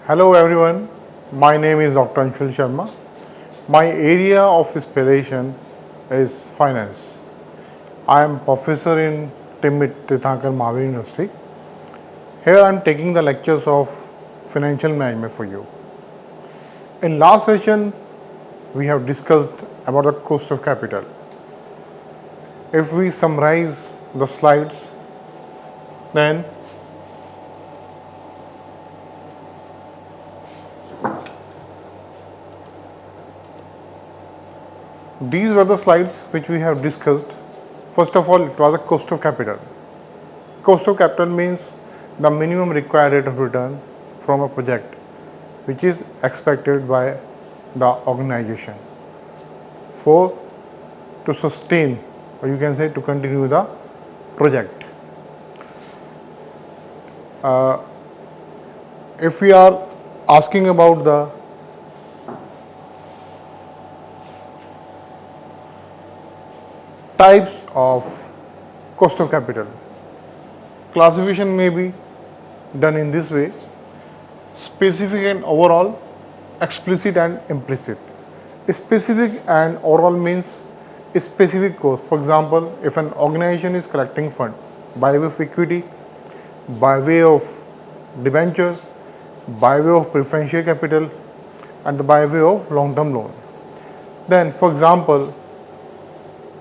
Hello everyone, my name is Dr. Anshul Sharma. My area of specialization is finance. I am professor in Timit Tirthankar Mahavir University. Here I am taking the lectures of financial management for you. In last session, we have discussed about the cost of capital. If we summarize the slides, then these were the slides which we have discussed. First of all, it was a cost of capital. Cost of capital means the minimum required rate of return from a project which is expected by the organization for to sustain, or you can say to continue the project. If we are asking about the types of cost of capital, classification may be done in this way: specific and overall, explicit and implicit. Specific and overall means specific cost. For example, if an organization is collecting fund by way of equity, by way of debentures, by way of preferential capital, and by way of long-term loan. Then, for example,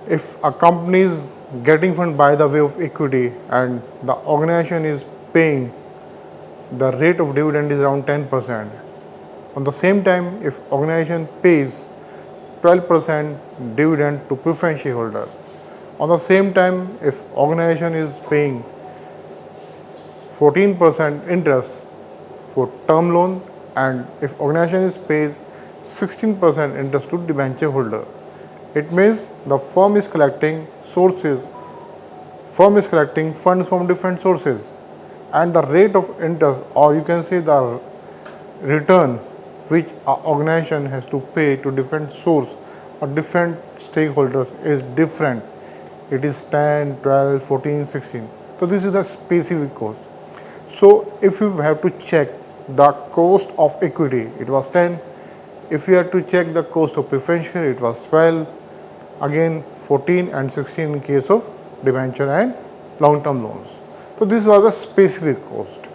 if a company is getting fund by the way of equity and the organization is paying, the rate of dividend is around 10%. On the same time, if organization pays 12% dividend to preference shareholder, on the same time, if organization is paying 14% interest for term loan, and if organization is pays 16% interest to debenture holder, it means the firm is collecting funds from different sources, and the rate of interest, or you can say the return which an organization has to pay to different source or different stakeholders is different. It is 10, 12, 14, 16. So this is the specific cost. So if you have to check the cost of equity, it was 10. If you have to check the cost of preference share, it was 12. Again 14 and 16 in case of debenture and long-term loans. So this was a specific cost.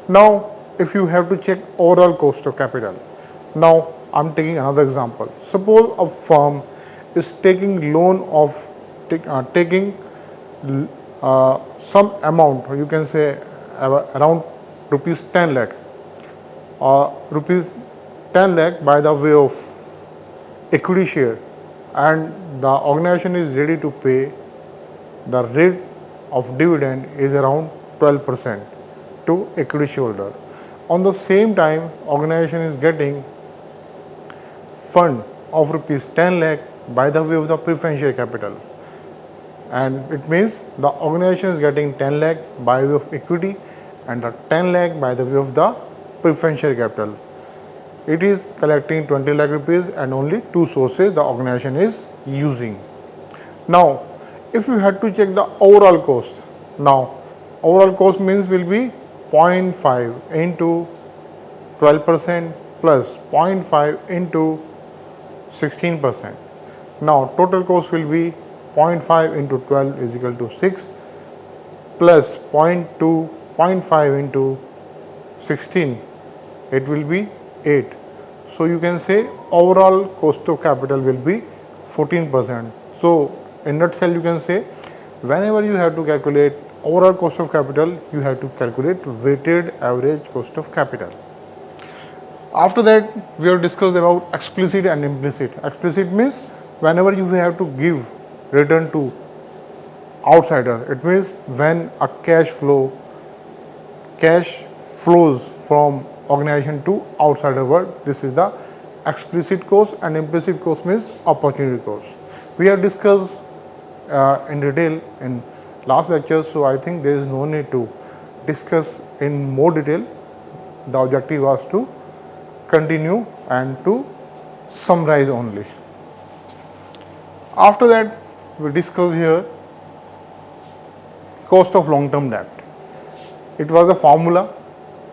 Now if you have to check overall cost of capital, now I am taking another example. Suppose a firm is taking loan of taking some amount, or you can say around rupees 10 lakh or rupees 10 lakh by the way of equity share, and the organization is ready to pay, the rate of dividend is around 12% to equity shareholder. On the same time, organization is getting fund of rupees 10 lakh by the way of the preference share capital, and it means the organization is getting 10 lakh by way of equity and the 10 lakh by the way of the preference share capital. It is collecting 20 lakh rupees, and only two sources the organization is using. Now, if you had to check the overall cost, now overall cost means will be 0.5 into 12% plus 0.5 into 16%. Now total cost will be 0.5 into 12 is equal to 6 plus 0.5 into 16, it will be 8. So you can say overall cost of capital will be 14%. So in nutshell, you can say whenever you have to calculate overall cost of capital, you have to calculate weighted average cost of capital. After that, we have discussed about explicit and implicit. Explicit means whenever you have to give return to outsider, it means when a cash flows from organization to outsider world, this is the explicit cost, and implicit cost means opportunity cost. We have discussed in detail in last lecture, so I think there is no need to discuss in more detail. The objective was to continue and to summarize only. After that, we discuss here cost of long term debt. It was a formula.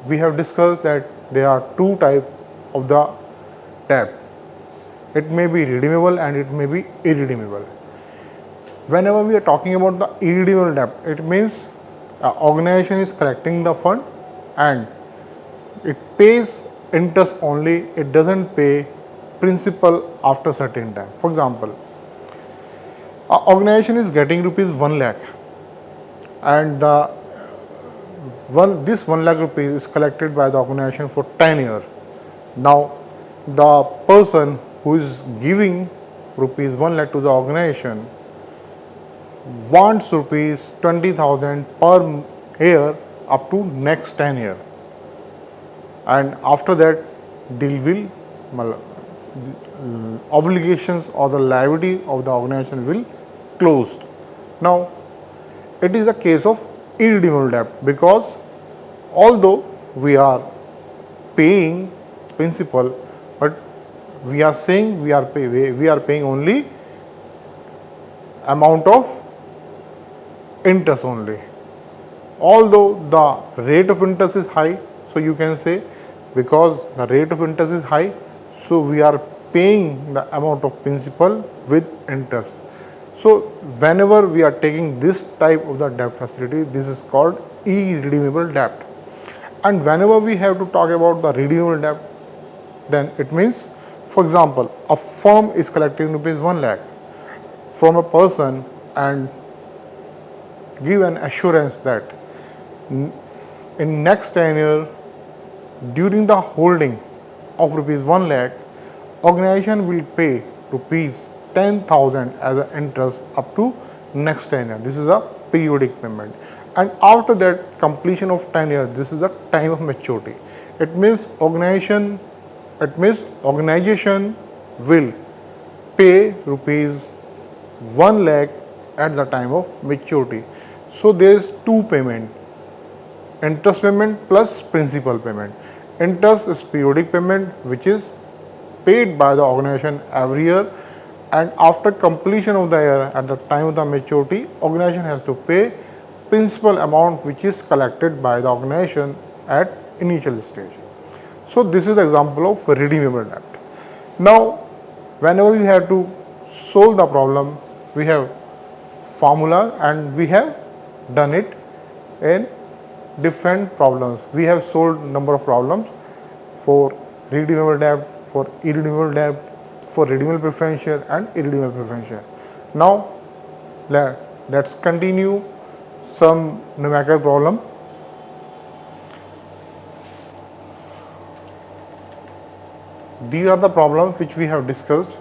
We have discussed that there are two types of the debt. It may be redeemable and it may be irredeemable. Whenever we are talking about the irredeemable debt, it means organization is collecting the fund and it pays interest only, it doesn't pay principal after certain time. For example, organization is getting rupees 1 lakh and this 1 lakh rupees is collected by the organization for 10 years. Now the person who is giving rupees 1 lakh to the organization wants rupees 20,000 per year up to next 10 years, and after that deal will obligations or the liability of the organization will closed. Now it is a case of irredeemable debt, because although we are paying principal, but we are saying we are paying only amount of interest only. Although the rate of interest is high, so you can say because the rate of interest is high, so we are paying the amount of principal with interest. So whenever we are taking this type of the debt facility, this is called irredeemable debt. And whenever we have to talk about the redeemable debt, then it means, for example, a firm is collecting rupees 1 lakh from a person and give an assurance that in next 10 years, during the holding of rupees 1 lakh, organization will pay rupees 10,000 as an interest up to next 10 years. This is a periodic payment. And after that completion of 10 years, this is the time of maturity. It means organization will pay rupees 1 lakh at the time of maturity. So there is two payment, interest payment plus principal payment. Interest is periodic payment which is paid by the organization every year, and after completion of the year at the time of the maturity, organization has to pay principal amount which is collected by the organization at initial stage. So this is the example of redeemable debt. Now whenever we have to solve the problem, we have formula and we have done it in different problems. We have solved number of problems for redeemable debt, for irredeemable debt, for redeemable preference share and irredeemable preference share. Now let's continue some numerical problem. These are the problems which we have discussed.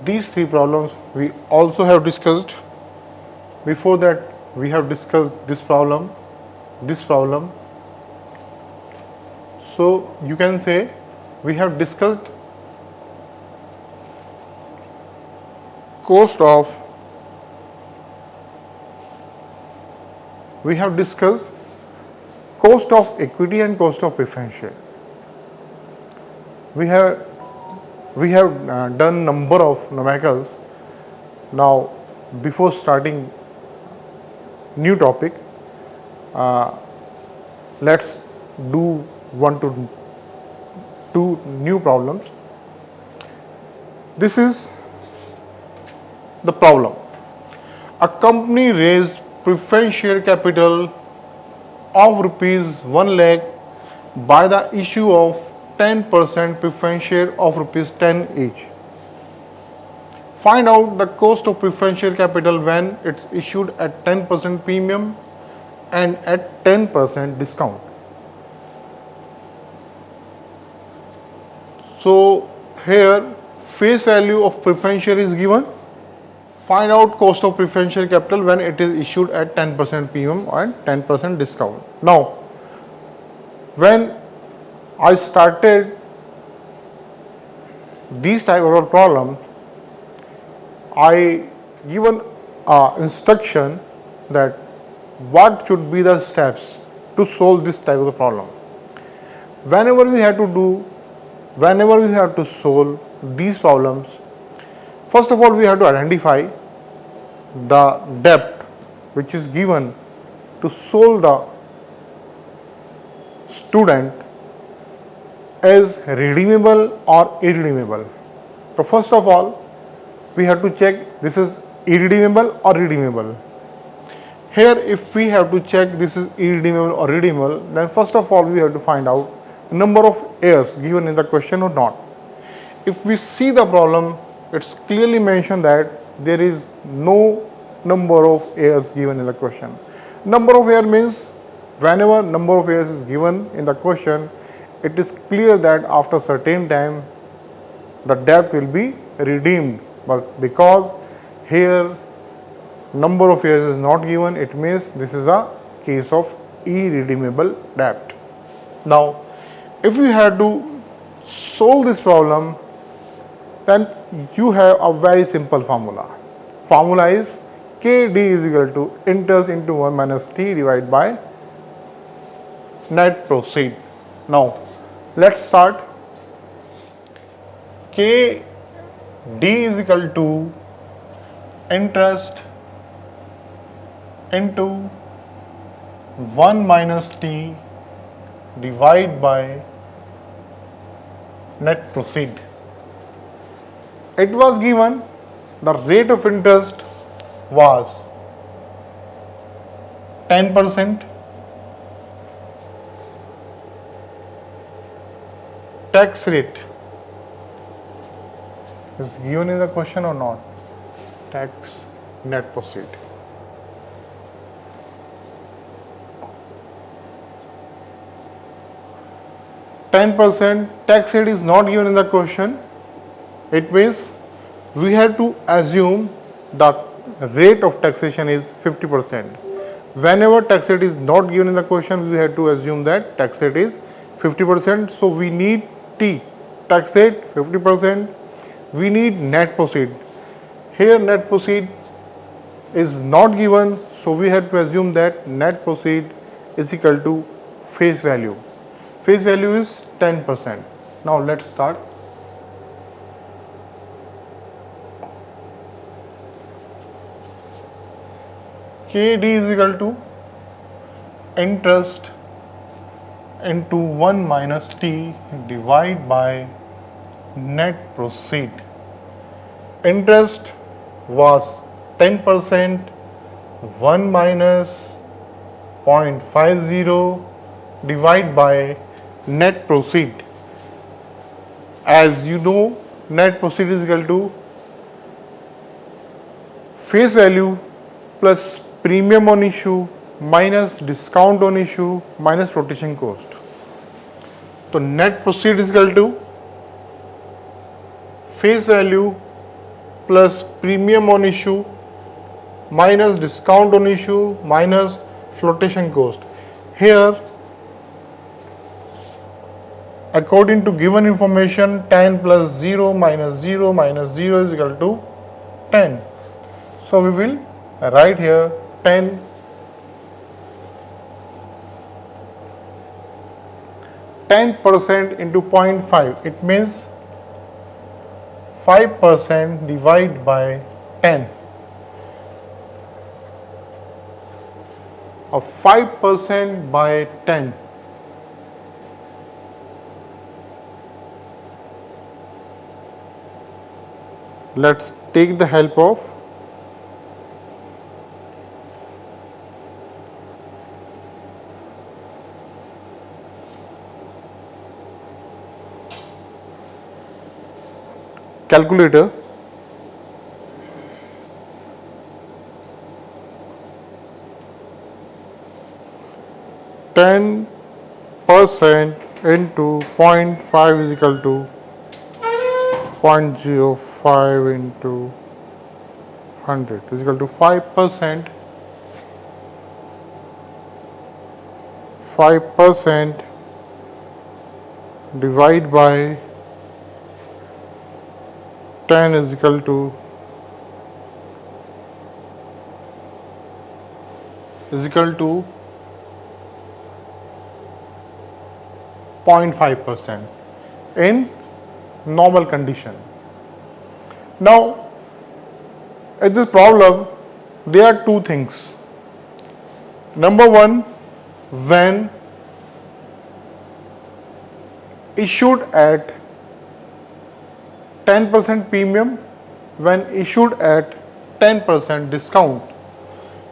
These three problems we also have discussed. Before that, we have discussed this problem. So you can say we have discussed cost of equity and cost of preference share. We have done number of numericals. Now before starting new topic, let's do 1 to 2 new problems. This is the problem. A company raised preference share capital of rupees 1 lakh by the issue of 10% preference share of rupees 10 each. Find out the cost of preference share capital when it's issued at 10% premium and at 10% discount. So here face value of preference share is given. Find out cost of preference share capital when it is issued at 10% premium and 10% discount. Now when I started these type of problem, I given instruction that what should be the steps to solve this type of problem. Whenever we have to solve these problems, first of all we have to identify the debt which is given to solve the student is redeemable or irredeemable. So first of all, we have to check this is irredeemable or redeemable. Here if we have to check this is irredeemable or redeemable, then first of all we have to find out the number of years given in the question or not. If we see the problem, it's clearly mentioned that there is no number of years given in the question. Number of years means whenever number of years is given in the question, it is clear that after certain time the debt will be redeemed, but because here number of years is not given, it means this is a case of irredeemable debt. Now if we have to solve this problem, then you have a very simple formula. Formula is KD is equal to interest into 1 minus T divided by net proceed. Now let's start. KD is equal to interest into 1 minus T divided by net proceed. It was given the rate of interest was 10%, tax rate is given in the question or not, tax net proceed. %, tax rate is not given in the question. It means we have to assume the rate of taxation is 50%. Whenever tax rate is not given in the question, we have to assume that tax rate is 50%. So we need T, tax rate 50%. We need net proceed. Here net proceed is not given, so we have to assume that net proceed is equal to face value. Face value is 10%. Now let's start. KD is equal to interest into 1 minus T divided by net proceed. Interest was 10%, 1 minus 0.50 divided by net proceed. As you know, net proceed is equal to face value plus premium on issue minus discount on issue minus flotation cost. So net proceed is equal to face value plus premium on issue minus discount on issue minus flotation cost. Here according to given information, 10 plus 0 minus 0 minus 0 is equal to 10. So we will write here 10 10% into 0.5. It means 5% divided by 10. Or 5% by 10. Let's take the help of calculator. %10 into 0.5 is equal to 0.05 into 100 is equal to 5%. 5% divided by 10 is equal to 0.5% in normal condition. Now in this problem there are two things. Number one, when issued at 10% premium, when issued at 10% discount.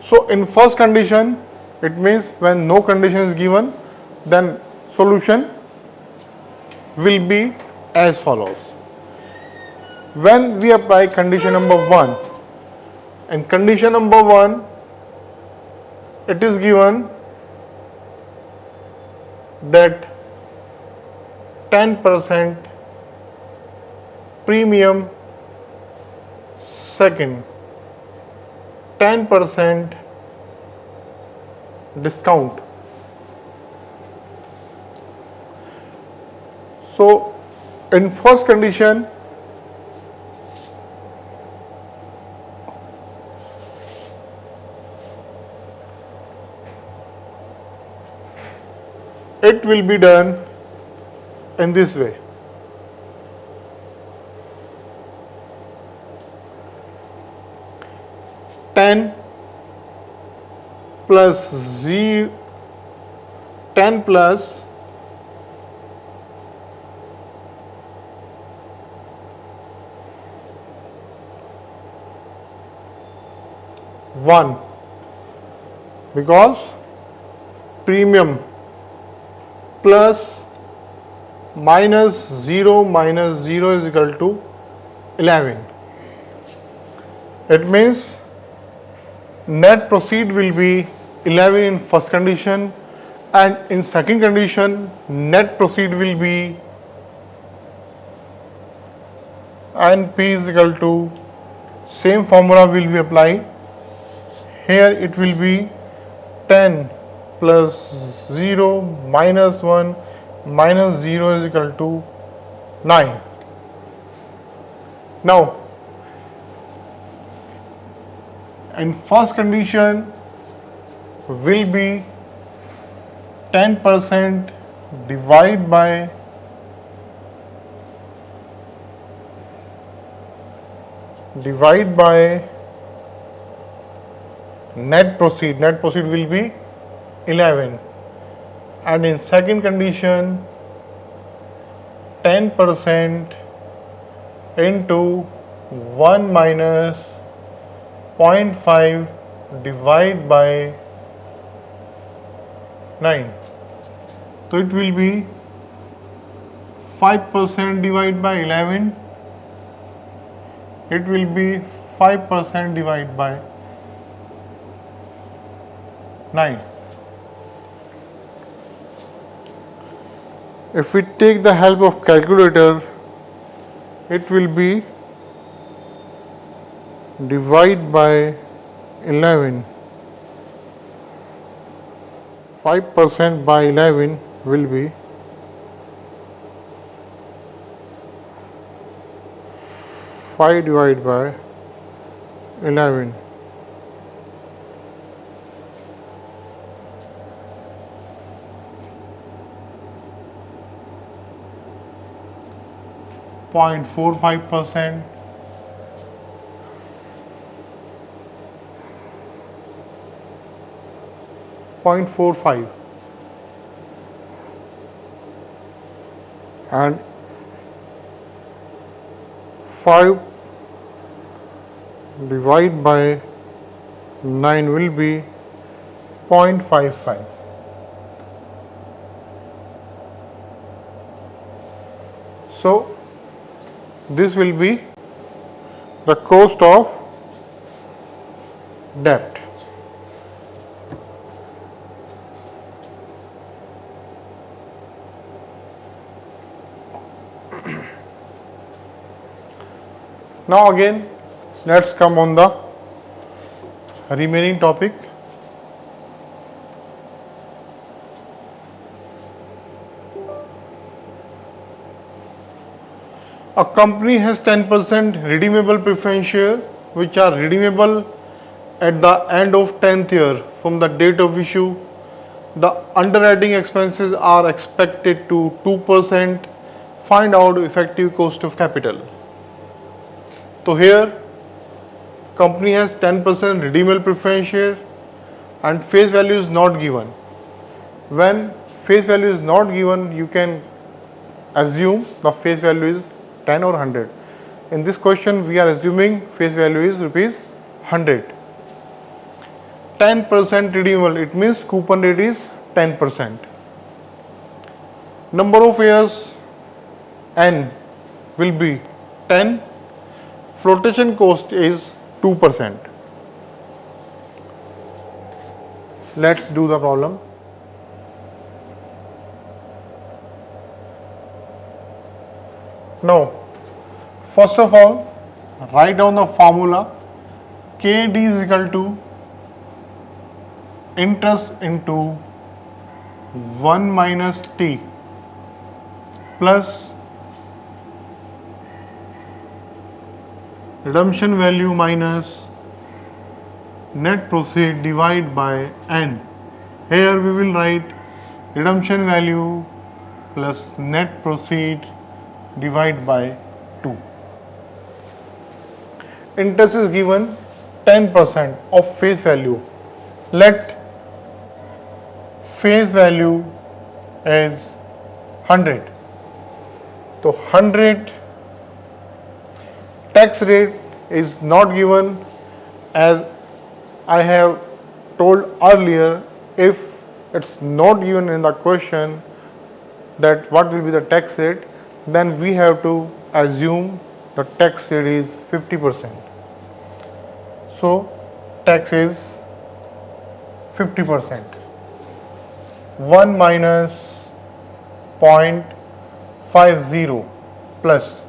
So in first condition, it means when no condition is given, then solution will be as follows. When we apply condition number 1, and condition number 1, it is given that 10% premium, second 10% discount. So in first condition, it will be done in this way. Ten plus 10 plus 1, because premium plus minus 0 is equal to 11. It means net proceed will be 11 in first condition, and in second condition net proceed will be NP is equal to, same formula will be applied. Here it will be 10 plus 0 minus 1 minus 0 is equal to 9. Now, in first condition will be 10% divided by net proceed will be 11, and in second condition 10% into 1 minus 0.5 divided by 9. So it will be 5% divided by 11. It will be 5% divided by 9. If we take the help of calculator, it will be divide by 11. 5% by 11 will be 5 divided by 11. .45%, 0.45, and 5 divided by 9 will be 0.55. So this will be the cost of debt. Now again, let's come on the remaining topic. A company has 10% redeemable preference share which are redeemable at the end of 10th year from the date of issue. The underwriting expenses are expected to 2%. Find out effective cost of capital. So here company has 10% redeemable preference share and face value is not given. When face value is not given, you can assume the face value is 10 or 100. In this question, we are assuming face value is rupees 100. 10% redeemable, it means coupon rate is 10%. Number of years N will be 10. Flotation cost is 2%. Let's do the problem. Now, first of all, write down the formula. KD is equal to interest into 1 minus T plus redemption value minus net proceed divided by N. Here we will write redemption value plus net proceed divided by 2. Interest is given 10% of face value. Let face value is 100. So 100. Tax rate is not given, as I have told earlier. If it's not given in the question that what will be the tax rate, then we have to assume the tax rate is 50%. So tax is 50%. 1 minus 0.50 plus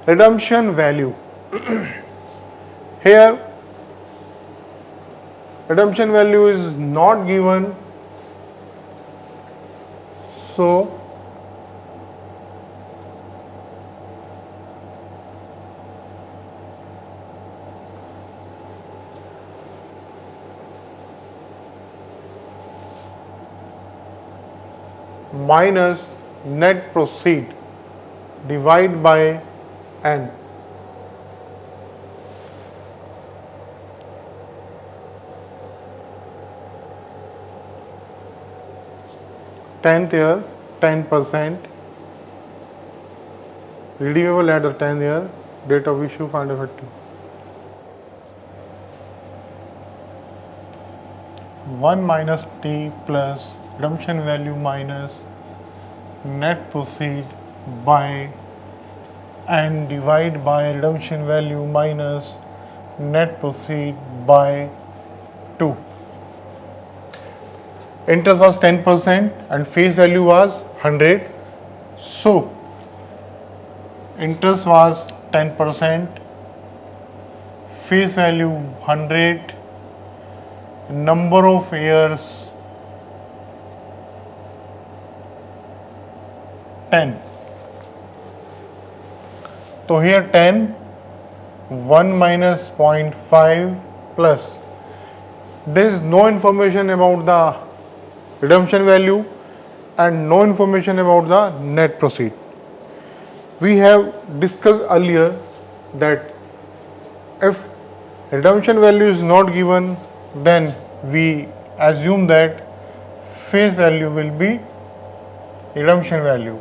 redemption value. Here redemption value is not given, so minus net proceed divided by N. Tenth year, 10%, redeemable at the 10th year, date of issue, fund effective. 1 minus T plus redemption value minus net proceed by N divided by redemption value minus net proceed by 2. Interest was 10% and face value was 100. So interest was 10%, face value 100, number of years 10. So here 10, 1 minus 0.5 plus, there is no information about the redemption value and no information about the net proceed. We have discussed earlier that if redemption value is not given, then we assume that face value will be redemption value.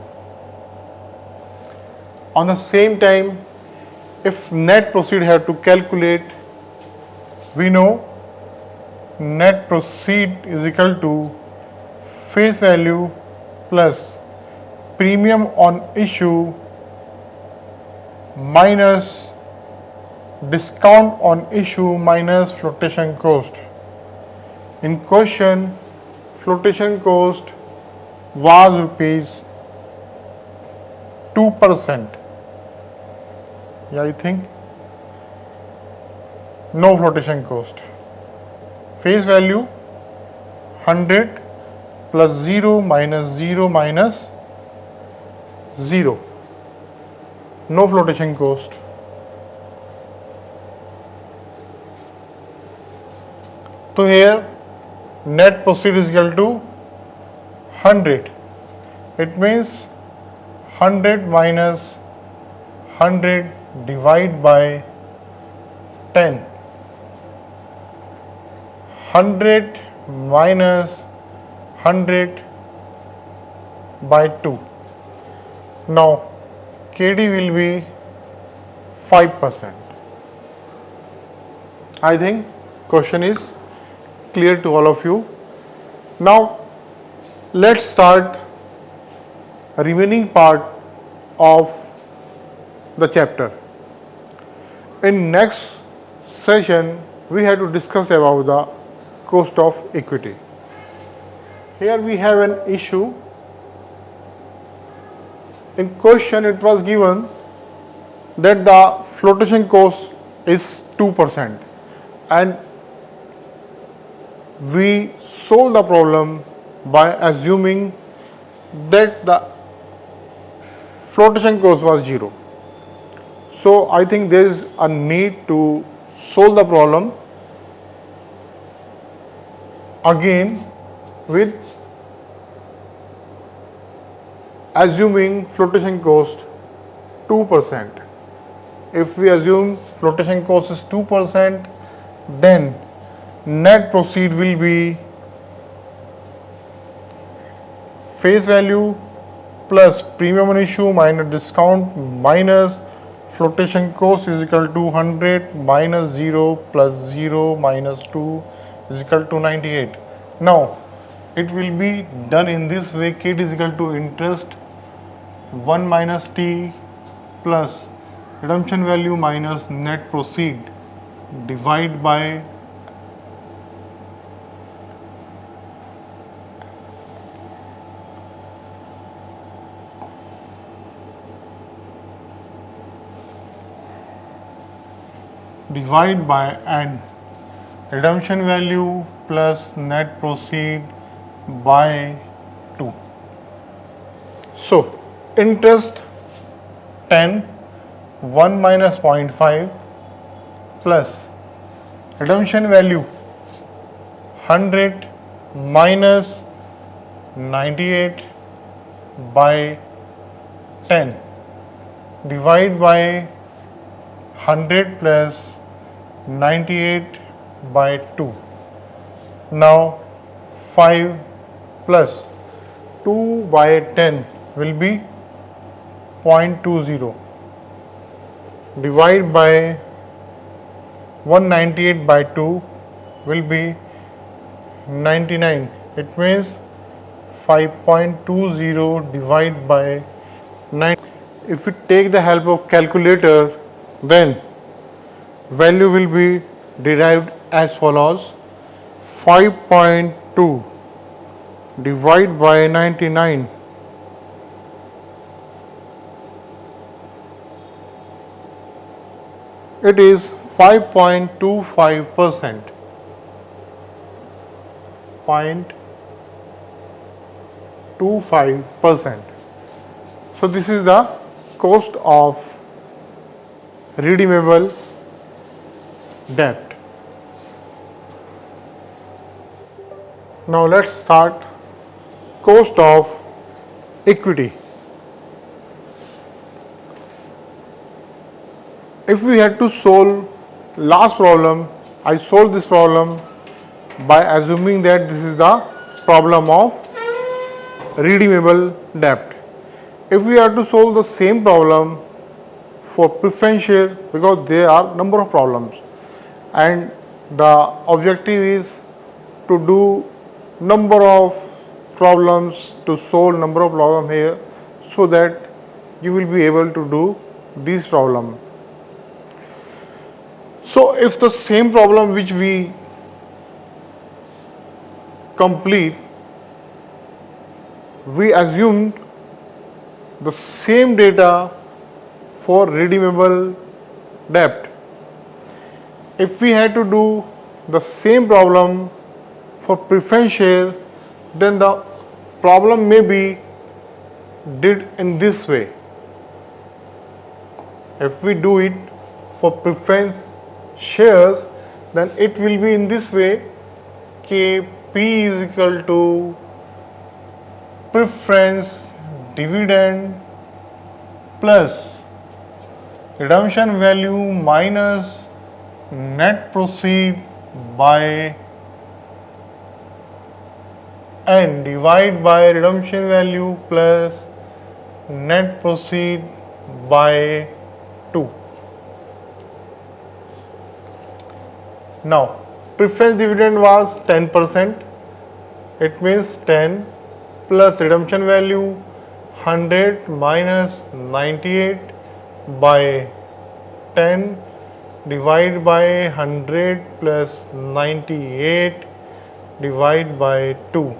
On the same time, if net proceed have to calculate, we know net proceed is equal to face value plus premium on issue minus discount on issue minus flotation cost. In question, flotation cost was rupees 2%. Yeah, I think no flotation cost. Face value 100 plus 0 minus 0 minus 0. No flotation cost. So here net proceed is equal to 100. It means 100 minus 100 divided by 10. 100 minus 100 by 2. Now KD will be 5%. I think question is clear to all of you. Now let's start remaining part of the chapter. In next session we have to discuss about the cost of equity. Here we have an issue. In question it was given that the flotation cost is 2% and we solve the problem by assuming that the flotation cost was 0. So I think there is a need to solve the problem again with assuming flotation cost 2%. If we assume flotation cost is 2%, then net proceed will be face value plus premium on issue minus discount minus flotation cost is equal to 100 minus 0 plus 0 minus 2 is equal to 98. Now it will be done in this way. K is equal to interest 1 minus T plus redemption value minus net proceed divide by and redemption value plus net proceed by 2. So interest 10, 1 minus 0.5 plus redemption value 100 minus 98 by 10 divide by 100 plus 98 by 2. Now 5 plus 2 by 10 will be 0.20 divide by 198 by 2 will be 99. It means 5.20 divided by 9. If we take the help of calculator, then value will be derived as follows: 5.2 divided by 99 it is 5.25%. 0.25%. So this is the cost of redeemable debt. Now let's start cost of equity. If we had to solve last problem, I solved this problem by assuming that this is the problem of redeemable debt. If we have to solve the same problem for preference share, because there are number of problems and the objective is to do number of problems, to solve number of problems here, so that you will be able to do these problems. So if the same problem which we complete, we assumed the same data for redeemable debt. If we had to do the same problem for preference share, then the problem may be did in this way. If we do it for preference shares, then it will be in this way: KP is equal to preference dividend plus redemption value minus net proceed by and divide by redemption value plus net proceed by 2. Now, preference dividend was 10%. It means 10 plus redemption value 100 minus 98 by 10 divide by 100 plus 98 divide by 2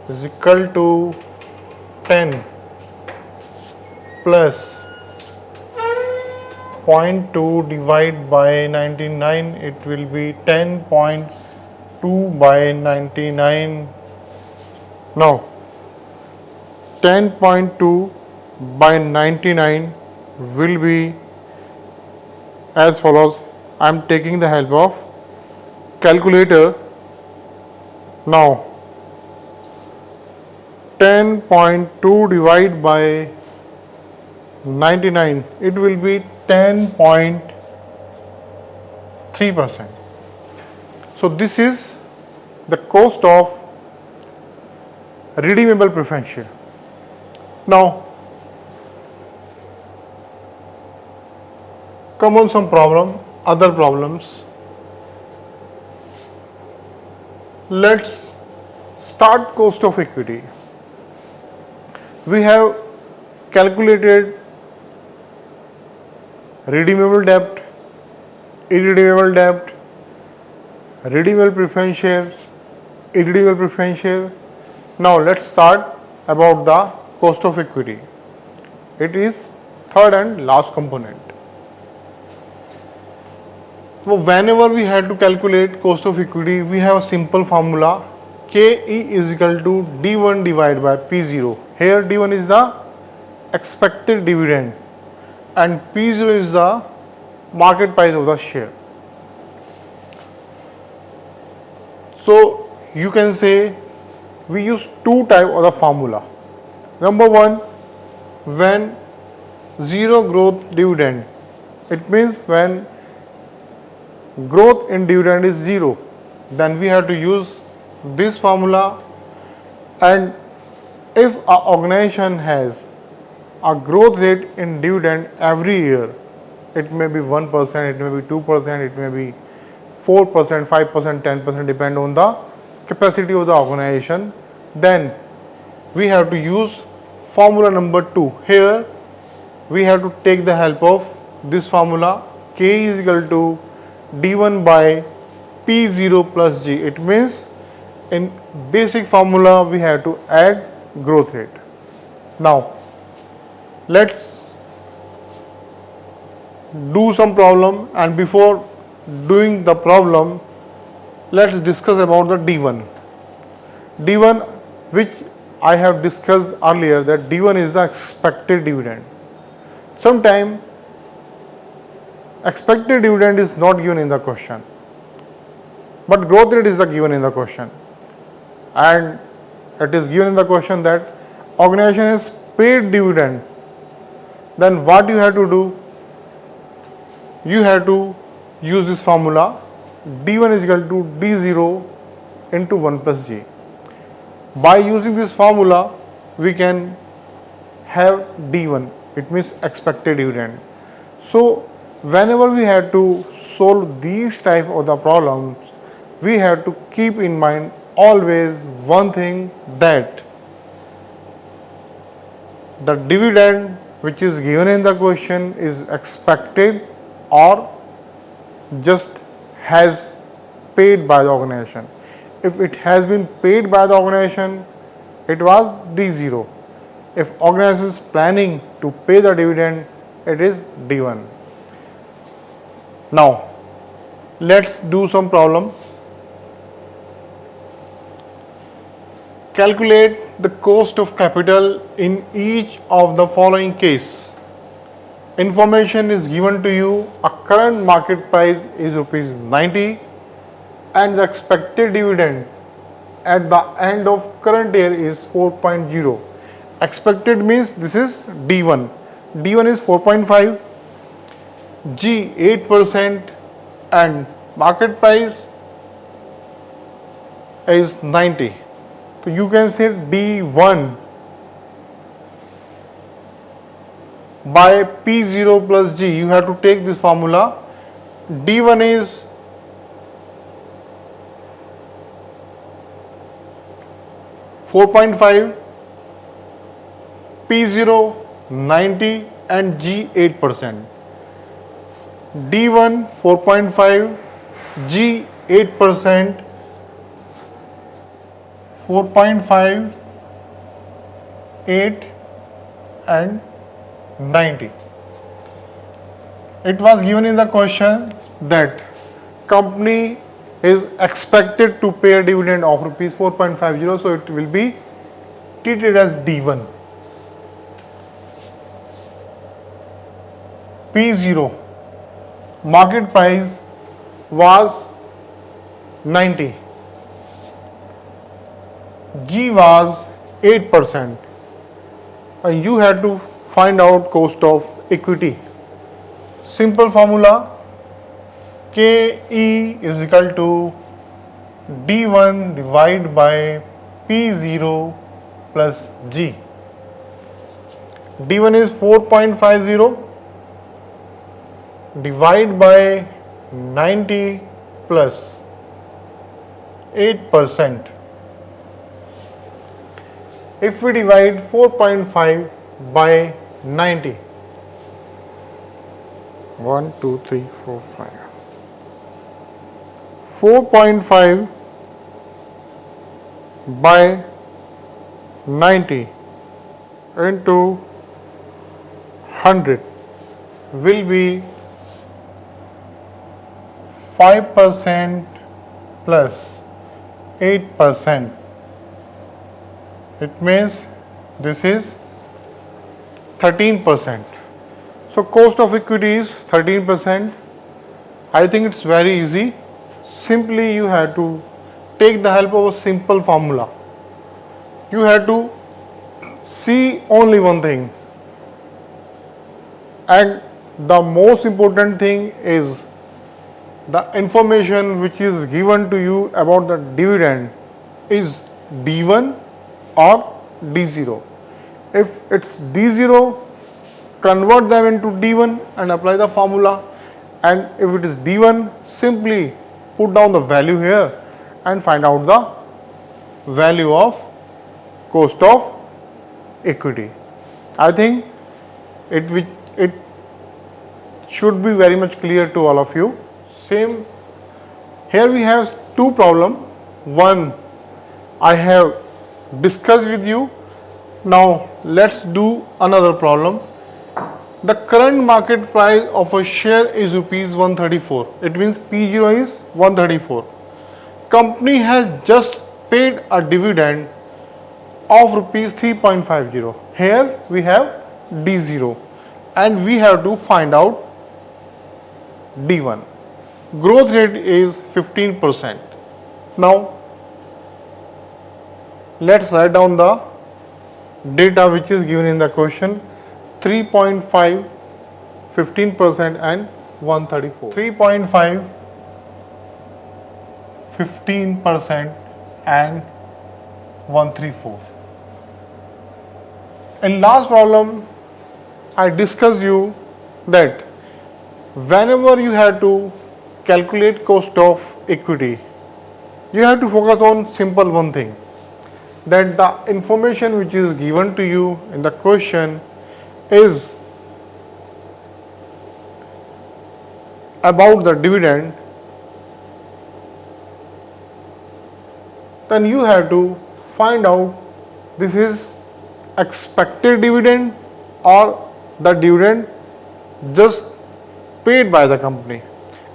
is equal to 10 plus 0.2 divide by 99, it will be 10.2 by 99. Now 10.2 by 99 will be as follows. I am taking the help of calculator. Now 10.2 divided by 99, it will be 10.3%. So this is the cost of redeemable preference share. Now come on some other problems. Let's start cost of equity. We have calculated redeemable debt, irredeemable debt, redeemable preference shares, irredeemable preference share. Now let's start about the cost of equity. It is third and last component. So whenever we had to calculate cost of equity, we have a simple formula. KE is equal to D1 divided by P0. Here D1 is the expected dividend and P0 is the market price of the share. So you can say we use two types of the formula. Number one, when zero growth dividend, it means when growth in dividend is zero, then we have to use this formula. And if an organization has a growth rate in dividend every year, it may be 1%, it may be 2%, it may be 4%, 5%, 10%, depend on the capacity of the organization, then we have to use formula number 2. Here we have to take the help of this formula. K is equal to D1 by P0 plus G. It means in basic formula we have to add growth rate. Now let's do some problem, and before doing the problem, let's discuss about the D1. D1, which I have discussed earlier, that D1 is the expected dividend. Sometimes expected dividend is not given in the question, but growth rate is given in the question, and it is given in the question that organization has paid dividend. Then what you have to do? You have to use this formula. D1 is equal to D0 into 1 plus G. By using this formula, we can have D1. It means expected dividend. So whenever we have to solve these type of the problems, we have to keep in mind always one thing, that the dividend which is given in the question is expected or just has paid by the organization. If it has been paid by the organization, it was D0. If organization is planning to pay the dividend, it is D1. Now let's do some problem. Calculate the cost of capital in each of the following case. Information is given to you. A current market price is rupees 90 and the expected dividend at the end of current year is 4.0. Expected means this is D1. D1 is 4.5, G 8% and market price is 90. So you can say D1 by P0 plus G. You have to take this formula. D1 is 4.5, P0 90 and G 8%. D1 4.5, G 8%, 4.5, 8 and 90. It was given in the question that company is expected to pay a dividend of rupees 4.50, so it will be treated as D1. P0 market price was 90, G was 8%, and you had to find out cost of equity. Simple formula, KE is equal to D1 divided by P0 plus G. D1 is 4.50 divided by 90 plus 8%. If we divide 4.5 by 90, 1, 2, 3, 4, 5. 4.5 by 90 into 100 will be 5% plus 8%. It means this is 13%. So cost of equity is 13%. I think it's very easy. Simply you have to take the help of a simple formula. You have to see only one thing, and the most important thing is the information which is given to you about the dividend is D1 or D0. If it's D0, convert them into D1 and apply the formula, and if it is D1, simply put down the value here and find out the value of cost of equity. I think it should be very much clear to all of you. Same here we have two problems. One I have discussed with you. Now let's do another problem. The current market price of a share is rupees 134. It means P0 is 134. Company has just paid a dividend of rupees 3.50. Here we have D0 and we have to find out D1. Growth rate is 15%. Now let's write down the data which is given in the question. 3.5, 15% and 134. 3.5, 15% and 134. In last problem I discussed you that whenever you have to calculate cost of equity, you have to focus on simple one thing, that the information which is given to you in the question is about the dividend, then you have to find out this is expected dividend or the dividend just paid by the company.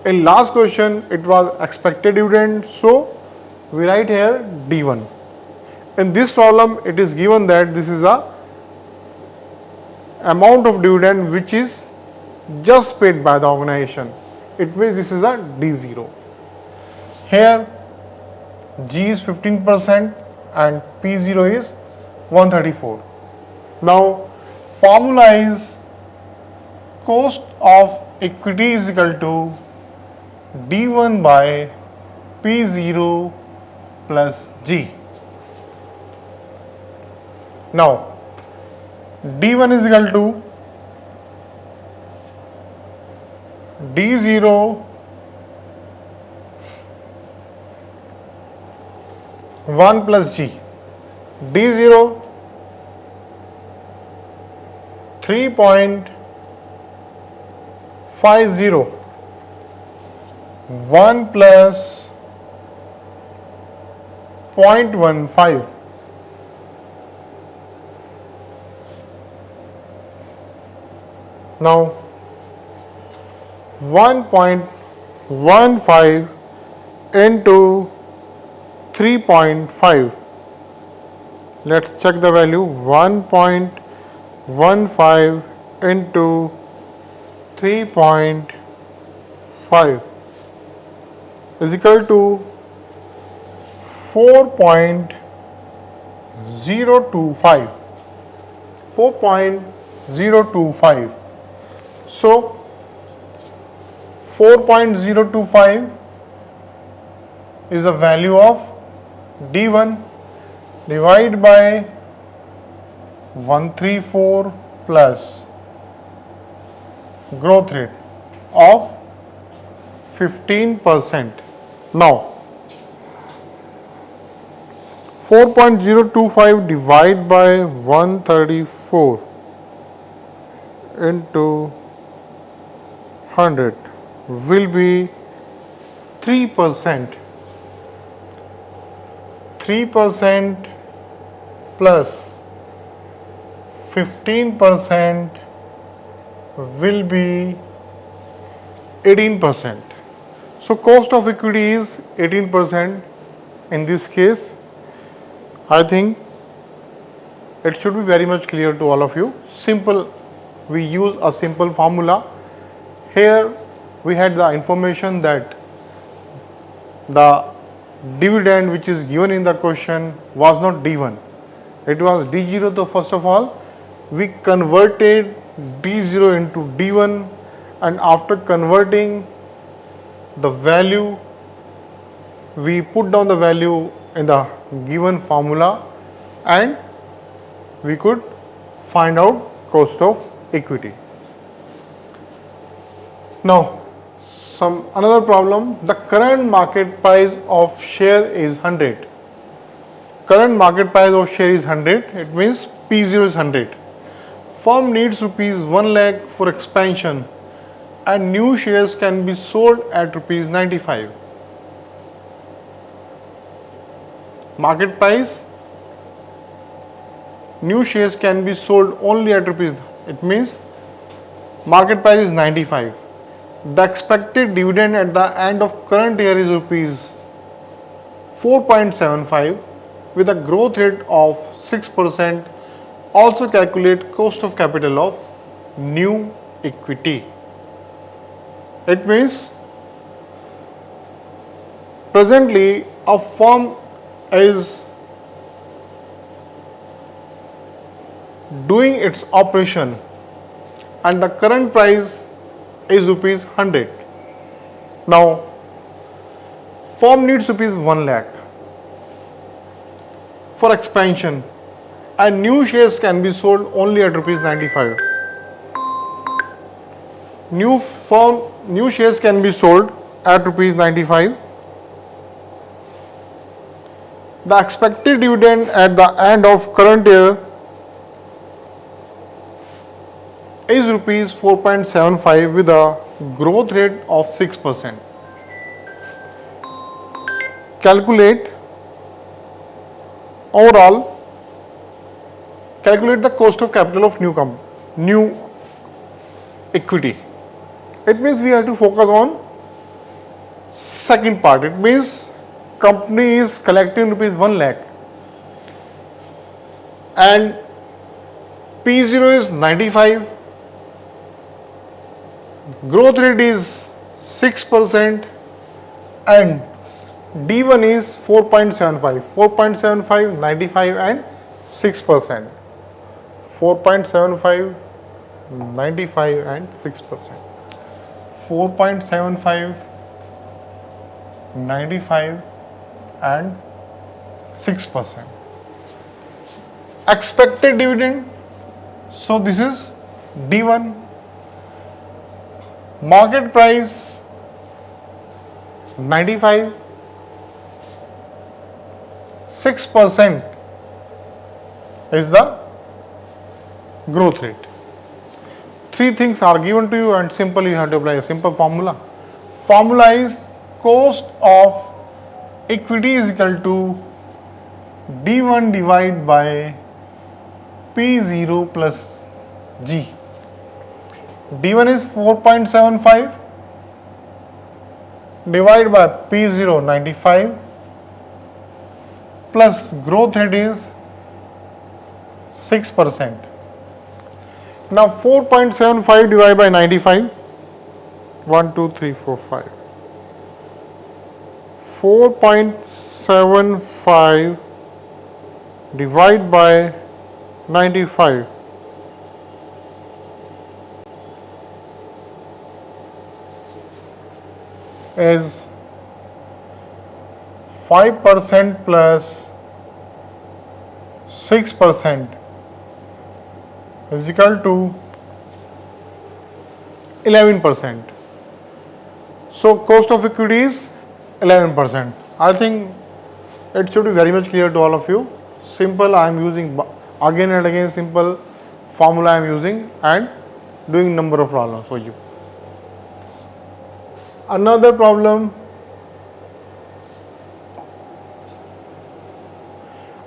In last question it was expected dividend, so we write here D1. In this problem it is given that this is a amount of dividend which is just paid by the organization. It means this is a D0. Here G is 15% and P0 is 134. Now formula is cost of equity is equal to D1 by P0 plus G. Now D1 is equal to D0 1 plus G. D0 3.50, 1 plus 0.15. Now 1.15 into 3.5. Let's check the value. 1.15 into 3.5 is equal to 4.025. 4.025. So 4.025 is the value of D1 divided by 134 plus growth rate of 15%. Now 4.025 divided by 134 into 100 will be 3%. 3% plus 15% will be 18%. So cost of equity is 18% in this case. I think it should be very much clear to all of you. Simple, we use a simple formula. Here we had the information that the dividend which is given in the question was not D1, it was D0. So first of all we converted D0 into D1, and after converting the value we put down the value in the given formula and we could find out cost of equity. Now another problem, the current market price of share is 100. Current market price of share is 100, it means P0 is 100. Firm needs rupees 1 lakh for expansion and new shares can be sold at rupees 95. Market price, new shares can be sold only at rupees, it means market price is 95. The expected dividend at the end of current year is rupees 4.75 with a growth rate of 6%. Also calculate cost of capital of new equity. It means presently a firm is doing its operation and the current price is rupees 100. Now firm needs rupees 1 lakh for expansion and new shares can be sold only at rupees 95. New shares can be sold at rupees 95. The expected dividend at the end of current year is rupees 4.75 with a growth rate of 6%. Calculate the cost of capital of new equity. It means we have to focus on second part. It means company is collecting rupees 1 lakh and P0 is 95, growth rate is 6% and D1 is 4.75, 4.75, 95 and 6%. 4.75, 95 and 6%. 4.75, 95 and 6%. expected dividend, so this is D1. Market price 95, 6% is the growth rate. Three things are given to you and simply you have to apply a simple formula. Formula is cost of equity is equal to D1 divided by P0 plus G. D1 is 4.75 divided by P0 95 plus growth rate is 6%. Now 4.75 divided by 95, 1, 2, 3, 4, 5. 4.75 divided by 95 is 5% plus 6% is equal to 11%. So cost of equity is 11%. I think it should be very much clear to all of you. Simple, I am using again and again simple formula I am using and doing number of problems for you. Another problem,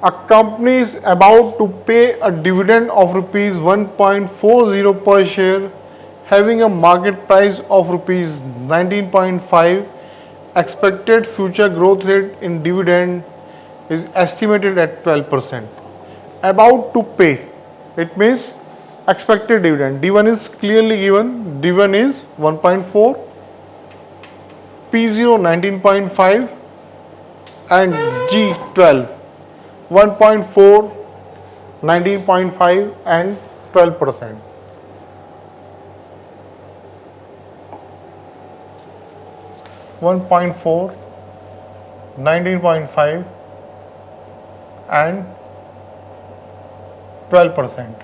a company is about to pay a dividend of rupees 1.40 per share having a market price of rupees 19.5. Expected future growth rate in dividend is estimated at 12%. About to pay, it means expected dividend. D1 is clearly given, D1 is 1.4, P0 19.5 and G12 1.4, 19.5 and 12%. $1.4, 19.5 and 12%.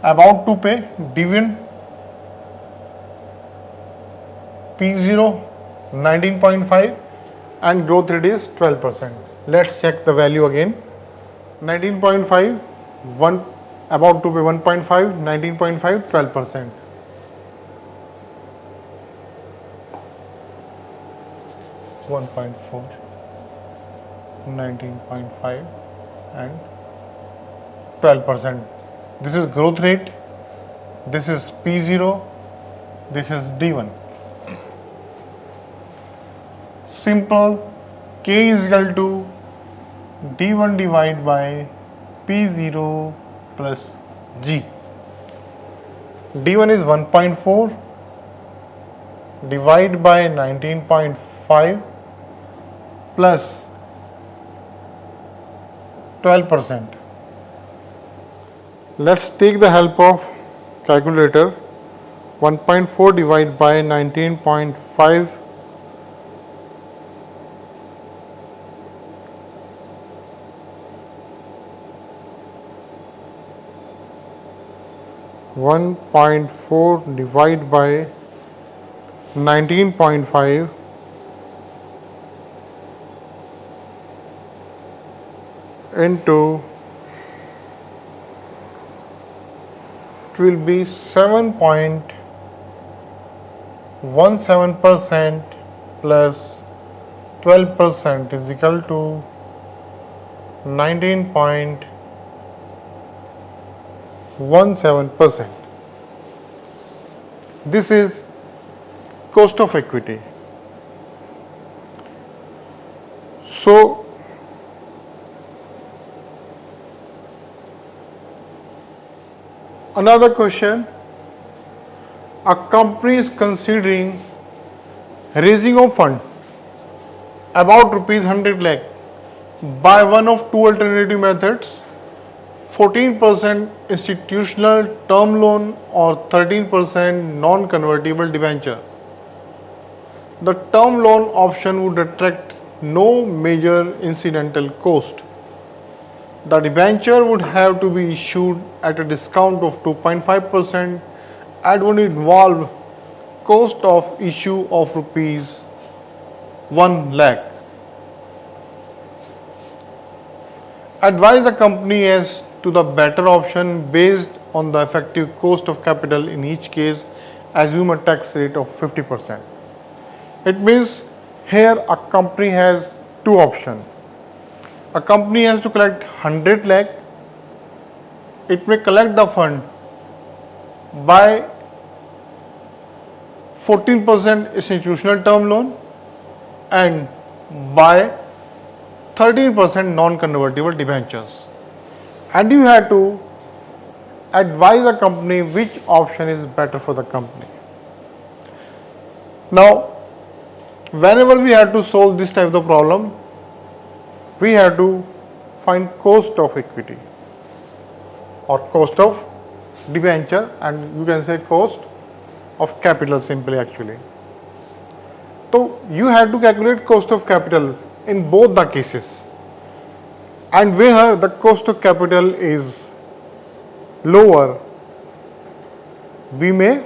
About to pay dividend P0 19.5 and growth rate is 12%. Let's check the value again. 19.5, 1 about to pay 1.5, 19.5, 12%. $1.4, 19.5 and 12%. This is growth rate, this is P0, this is D1. Simple, K is equal to D1 divided by P0 plus G. D1 is 1.4 divided by 19.5 plus 12%. Let's take the help of calculator. 1.4 divided by 19.5 1.4 divided by 19.5 into it will be 7.17% plus 12% is equal to 19.17%. This is cost of equity. So another question, a company is considering raising of fund about rupees 100 lakh by one of two alternative methods, 14% institutional term loan or 13% non-convertible debenture. the term loan option would attract no major incidental cost. The debenture would have to be issued at a discount of 2.5% and would involve cost of issue of rupees 1 lakh. Advise the company as to the better option based on the effective cost of capital in each case. Assume a tax rate of 50%. It means here a company has two options. A company has to collect 100 lakh. It may collect the fund by 14% institutional term loan and by 13% non-convertible debentures. And you have to advise the company which option is better for the company. Now, whenever we have to solve this type of problem, we have to find cost of equity or cost of debenture, and you can say cost of capital simply actually. So you have to calculate cost of capital in both the cases, and where the cost of capital is lower, we may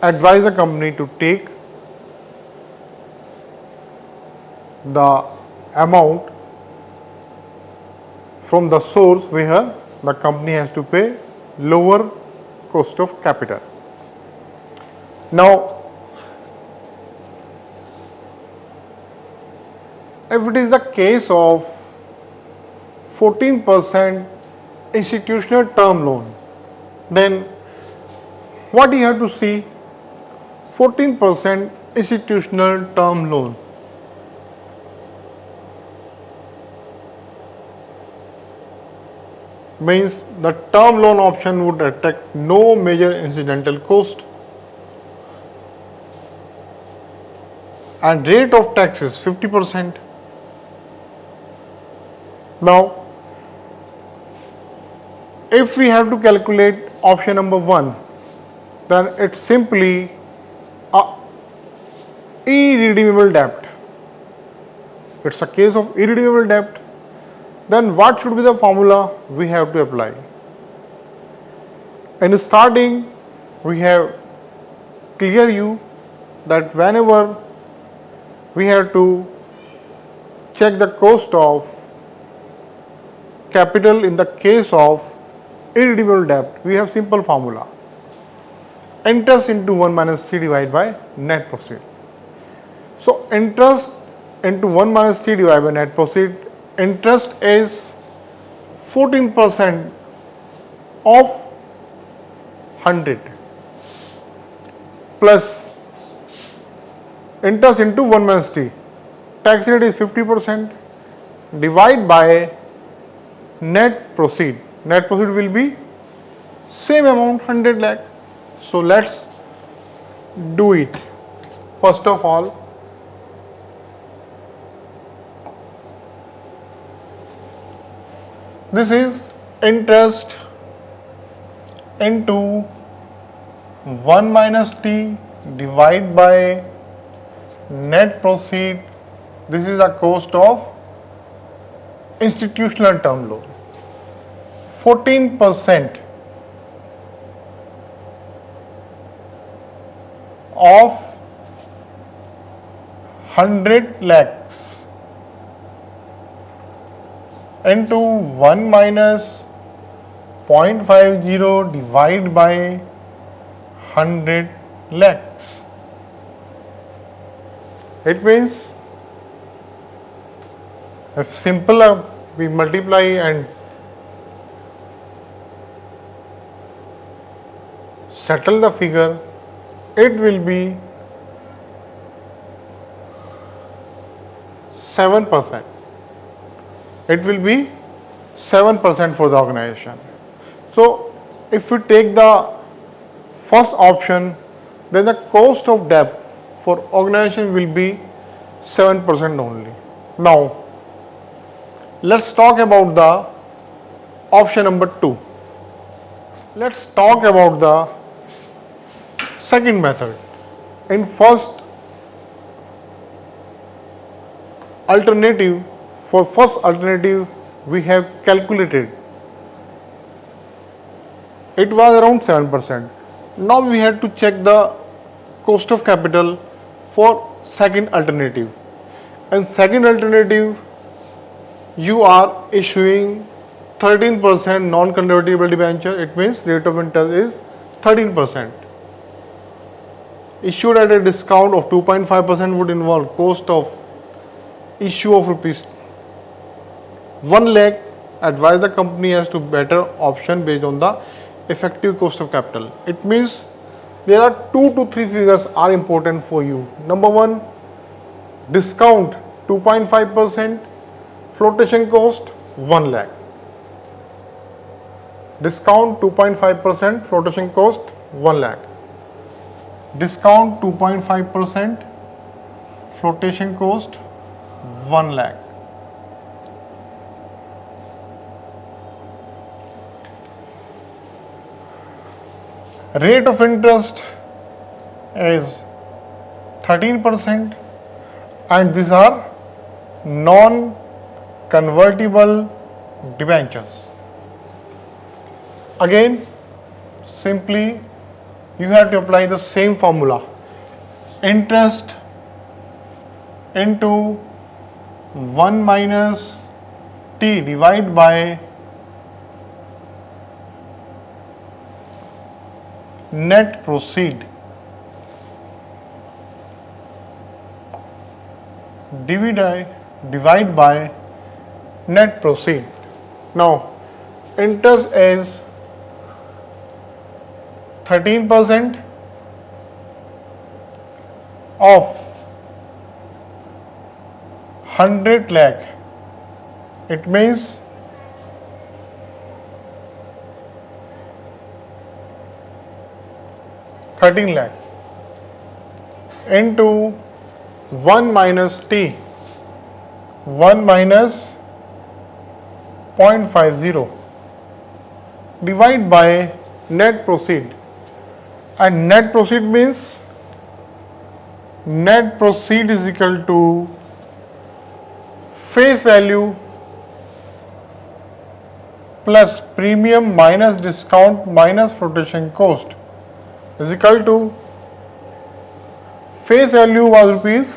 advise a company to take the amount from the source where the company has to pay lower cost of capital. Now, if it is the case of 14% institutional term loan, then what you have to see, 14% institutional term loan means the term loan option would attract no major incidental cost and rate of tax is 50%. Now, if we have to calculate option number 1, then it's simply a irredeemable debt. It's a case of irredeemable debt. Then what should be the formula we have to apply? In starting, we have clear you that whenever we have to check the cost of capital in the case of irredeemable debt, we have simple formula. Interest into 1 minus 3 divided by net proceed. So interest into 1 minus 3 divided by net proceed, interest is 14% of 100 plus interest into 1 minus 3, tax rate is 50%, divide by net proceed. Net proceed will be same amount 100 lakh. So let's do it. First of all, this is interest into 1 minus t divided by net proceed. This is the cost of institutional term loan. 14% of 100 lakhs into 1 minus 0.50 divided by 100 lakhs. It means if simple we multiply and settle the figure, it will be 7%. It will be 7% for the organization. So if we take the first option, then the cost of debt for organization will be 7% only. Now let's talk about the option number 2. Let's talk about the second method. In first alternative, for first alternative we have calculated, it was around 7%. Now we had to check the cost of capital for second alternative. And second alternative, you are issuing 13% non-convertible debenture. It means rate of interest is 13%. Issued at a discount of 2.5% would involve cost of issue of rupees 1 lakh. Advise the company as to better option based on the effective cost of capital. It means there are 2 to 3 figures are important for you. Number 1, discount 2.5%, flotation cost 1 lakh. Discount 2.5%, flotation cost 1 lakh. Discount 2.5%, flotation cost 1 lakh. Rate of interest is 13% and these are non-convertible debentures. Again, simply you have to apply the same formula. Interest into 1 minus T divided by net proceed divide by net proceed. Now interest is 13% of 100 lakh. It means 13 lakh into 1 minus T, 1 minus 0.50 divide by net proceed. And net proceed means net proceed is equal to face value plus premium minus discount minus flotation cost is equal to face value was rupees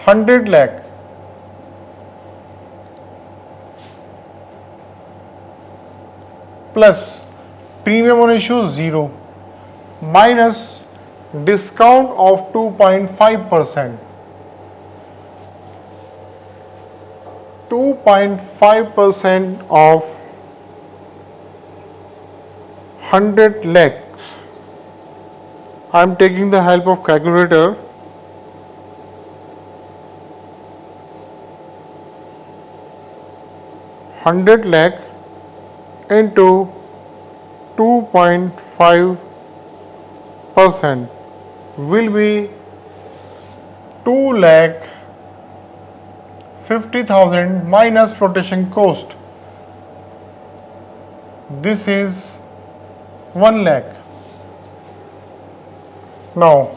100 lakh plus premium on issue 0 minus discount of 2.5%. 2.5% of 100 lakhs. I am taking the help of calculator. 100 lakh into 2.5% will be 2,50,000 minus flotation cost. This is 1 lakh. Now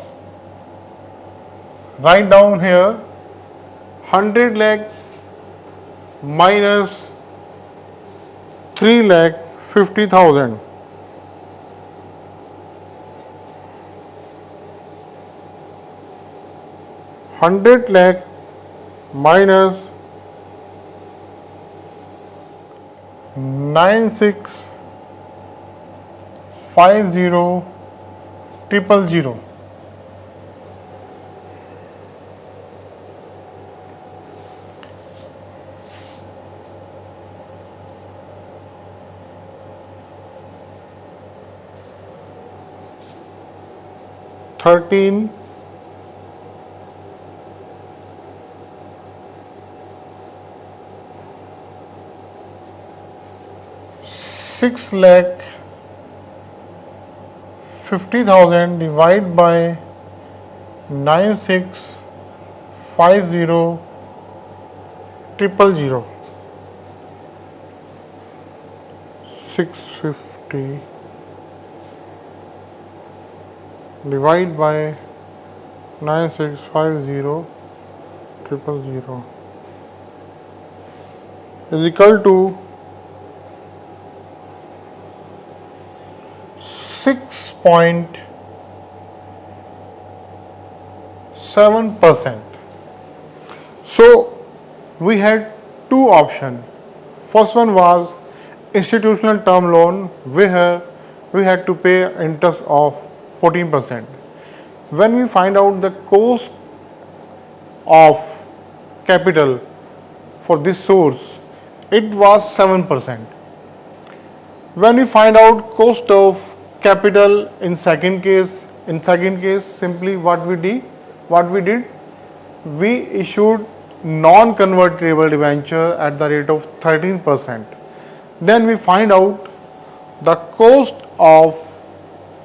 write down here 100 lakh minus 3,50,000. 100 lakh minus 9650,000. $13 6,50,000 divided by 9650,000. 650 divided by 9650000 is equal to 6.7%. So we had two options. First one was institutional term loan where we had to pay interest of 14%. When we find out the cost of capital for this source, it was 7%. When we find out cost of capital in second case, simply what we did, we issued non-convertible debenture at the rate of 13%. Then we find out the cost of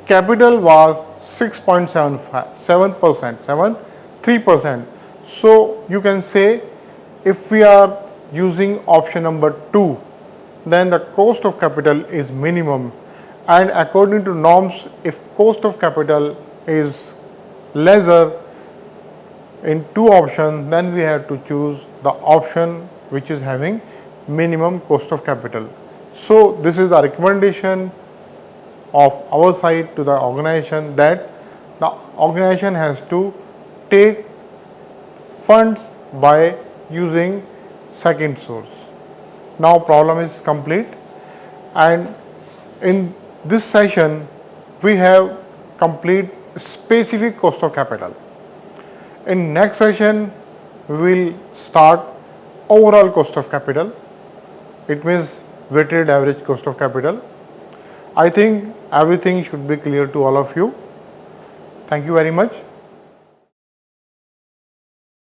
capital was 6.73%. So you can say if we are using option number 2, then the cost of capital is minimum, and according to norms, if cost of capital is lesser in two options, then we have to choose the option which is having minimum cost of capital. So this is the recommendation of our side to the organization, that the organization has to take funds by using second source. Now problem is complete, and in this session we have complete specific cost of capital. In next session we will start overall cost of capital. It means weighted average cost of capital. I think everything should be clear to all of you. Thank you very much.